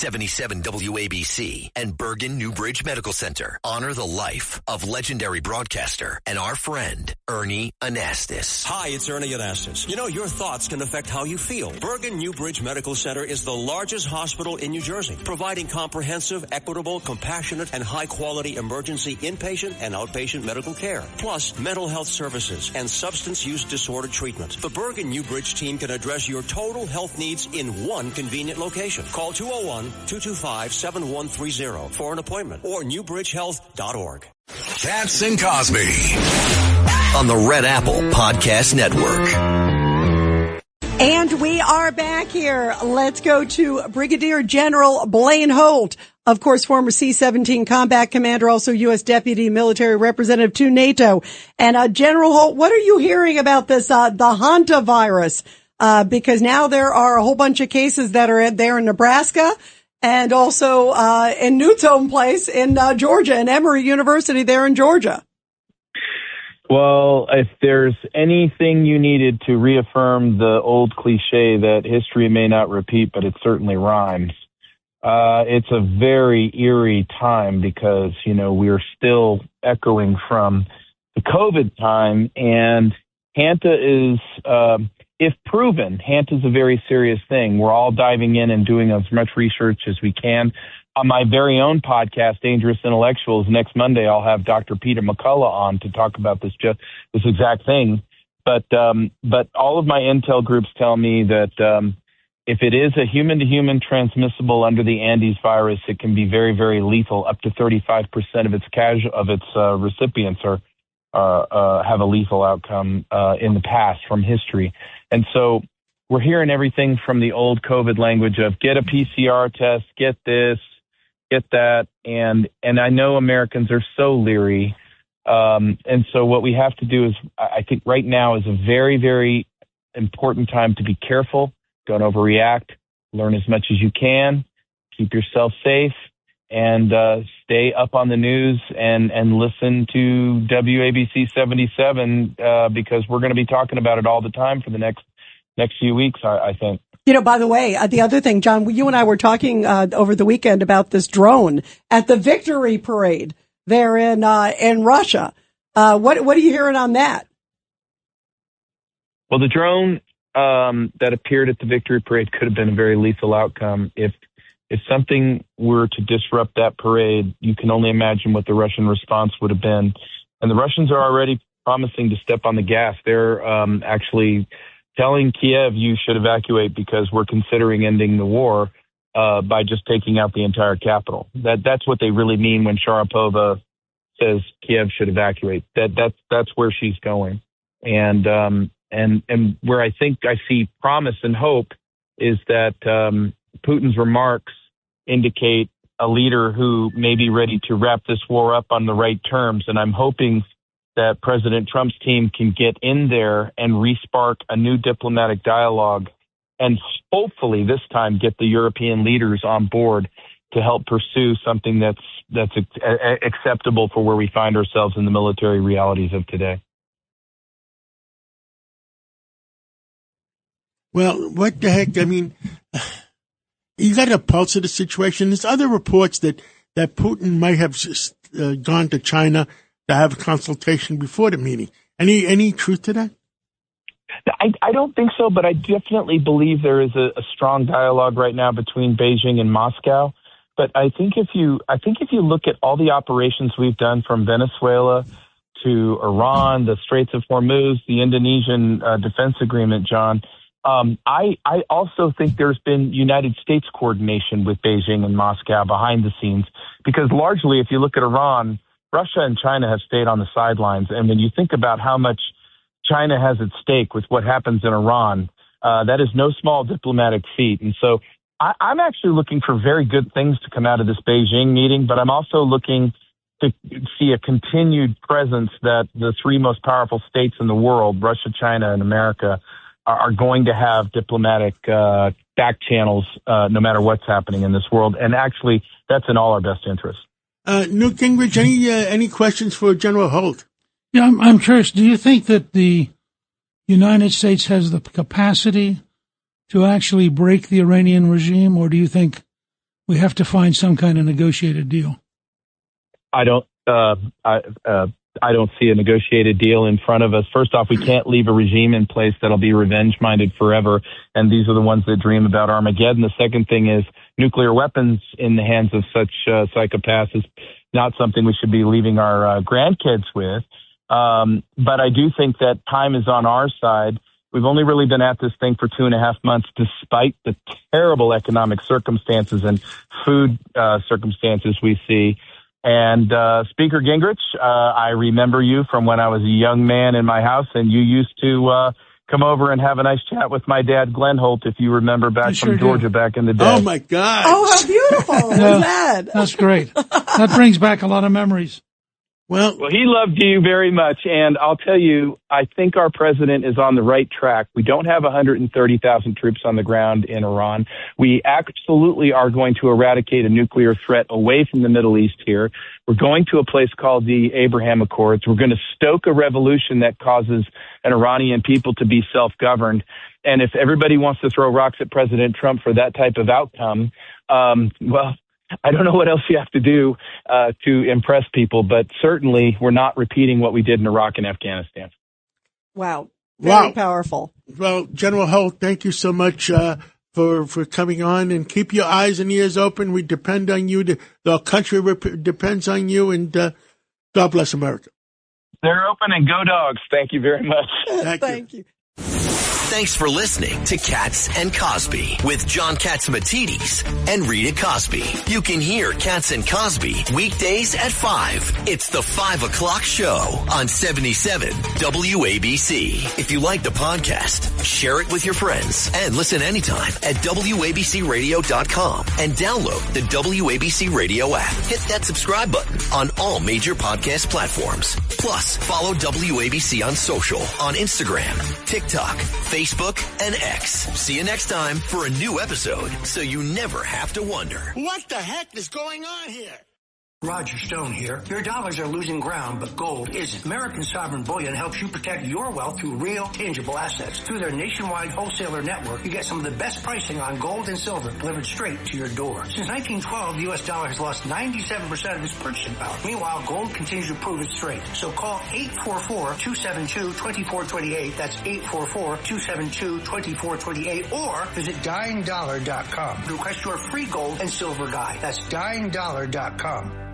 77 WABC and Bergen Newbridge Medical Center honor the life of legendary broadcaster and our friend, Ernie Anastas. Hi, it's Ernie Anastas. You know, your thoughts can affect how you feel. Bergen Newbridge Medical Center is the largest hospital in New Jersey, providing comprehensive, equitable, compassionate, and high-quality emergency inpatient and outpatient medical care, plus mental health services and substance use disorder treatment. The Bergen Newbridge team can address your total health needs in one convenient location. Call 201-225-7130 for an appointment or newbridgehealth.org. Katz and Cosby on the Red Apple Podcast Network. And we are back here. Let's go to Brigadier General Blaine Holt, of course, former C-17 combat commander, also U.S. Deputy Military Representative to NATO. And General Holt, what are you hearing about this, the Hantavirus? Because now there are a whole bunch of cases that are there in Nebraska and also in Newt's home place in Georgia, and Emory University there in Georgia. Well, if there's anything you needed to reaffirm the old cliche that history may not repeat, but it certainly rhymes, it's a very eerie time because, you know, we're still echoing from the COVID time, and Hanta is, if proven, Hanta is a very serious thing. We're all diving in and doing as much research as we can. On my very own podcast, Dangerous Intellectuals, next Monday, I'll have Dr. Peter McCullough on to talk about this exact thing. But all of my intel groups tell me that if it is a human-to-human transmissible under the Andes virus, it can be very, very lethal. Up to 35% of its recipients have a lethal outcome in the past from history. And so we're hearing everything from the old COVID language of get a PCR test, get this, get that. And I know Americans are so leery. And so what we have to do is, I think right now is a very, very important time to be careful. Don't overreact. Learn as much as you can. Keep yourself safe. And stay up on the news and listen to WABC 77 because we're going to be talking about it all the time for the next few weeks, I think. You know, by the way, the other thing, John, you and I were talking over the weekend about this drone at the Victory Parade there in Russia. What are you hearing on that? Well, the drone that appeared at the Victory Parade could have been a very lethal outcome. If something were to disrupt that parade, you can only imagine what the Russian response would have been. And the Russians are already promising to step on the gas. They're actually telling Kiev, you should evacuate because we're considering ending the war by just taking out the entire capital. That's what they really mean when Sharapova says Kiev should evacuate. That's where she's going. And where I think I see promise and hope is that Putin's remarks indicate a leader who may be ready to wrap this war up on the right terms. And I'm hoping that President Trump's team can get in there and respark a new diplomatic dialogue and hopefully this time get the European leaders on board to help pursue something that's acceptable for where we find ourselves in the military realities of today. Well, what the heck? I mean, you got a pulse of the situation. There's other reports that Putin might have gone to China to have a consultation before the meeting. Any truth to that? I don't think so, but I definitely believe there is a strong dialogue right now between Beijing and Moscow. But I think if you look at all the operations we've done from Venezuela to Iran, the Straits of Hormuz, the Indonesian defense agreement, John, I also think there's been United States coordination with Beijing and Moscow behind the scenes, because largely, if you look at Iran, Russia and China have stayed on the sidelines. And when you think about how much China has at stake with what happens in Iran, that is no small diplomatic feat. And so I'm actually looking for very good things to come out of this Beijing meeting, but I'm also looking to see a continued presence that the three most powerful states in the world, Russia, China, and America, are going to have diplomatic back channels no matter what's happening in this world. And actually, that's in all our best interest. Newt Gingrich, any questions for General Holt? Yeah, I'm curious. Do you think that the United States has the capacity to actually break the Iranian regime, or do you think we have to find some kind of negotiated deal? I don't see a negotiated deal in front of us. First off, we can't leave a regime in place that'll be revenge-minded forever, and these are the ones that dream about Armageddon. The second thing is nuclear weapons in the hands of such psychopaths is not something we should be leaving our grandkids with. But I do think that time is on our side. We've only really been at this thing for 2.5 months, despite the terrible economic circumstances and food circumstances we see. And Speaker Gingrich, I remember you from when I was a young man in my house, and you used to come over and have a nice chat with my dad, Glenn Holt, if you remember back from Georgia back in the day. Oh, my God. Oh, how beautiful was that? That's great. That brings back a lot of memories. Well, he loved you very much, and I'll tell you, I think our president is on the right track. We don't have 130,000 troops on the ground in Iran. We absolutely are going to eradicate a nuclear threat away from the Middle East here. We're going to a place called the Abraham Accords. We're going to stoke a revolution that causes an Iranian people to be self-governed. And if everybody wants to throw rocks at President Trump for that type of outcome, well, I don't know what else you have to do to impress people, but certainly we're not repeating what we did in Iraq and Afghanistan. Wow. Very powerful. Well, General Holt, thank you so much for coming on, and keep your eyes and ears open. We depend on you. The country depends on you, and God bless America. They're open, and go Dogs. Thank you very much. Thank you. Thanks for listening to Katz and Cosby with John Katsimatidis and Rita Cosby. You can hear Katz and Cosby weekdays at 5. It's the 5 o'clock show on 77 WABC. If you like the podcast, share it with your friends and listen anytime at WABCRadio.com and download the WABC Radio app. Hit that subscribe button on all major podcast platforms. Plus, follow WABC on social on Instagram, TikTok, Facebook, and X. See you next time for a new episode, so you never have to wonder. What the heck is going on here? Roger Stone here. Your dollars are losing ground, but gold isn't. American Sovereign Bullion helps you protect your wealth through real, tangible assets. Through their nationwide wholesaler network, you get some of the best pricing on gold and silver delivered straight to your door. Since 1912, the U.S. dollar has lost 97% of its purchasing power. Meanwhile, gold continues to prove its strength. So call 844-272-2428. That's 844-272-2428. Or visit dyingdollar.com to request your free gold and silver guide. That's dyingdollar.com.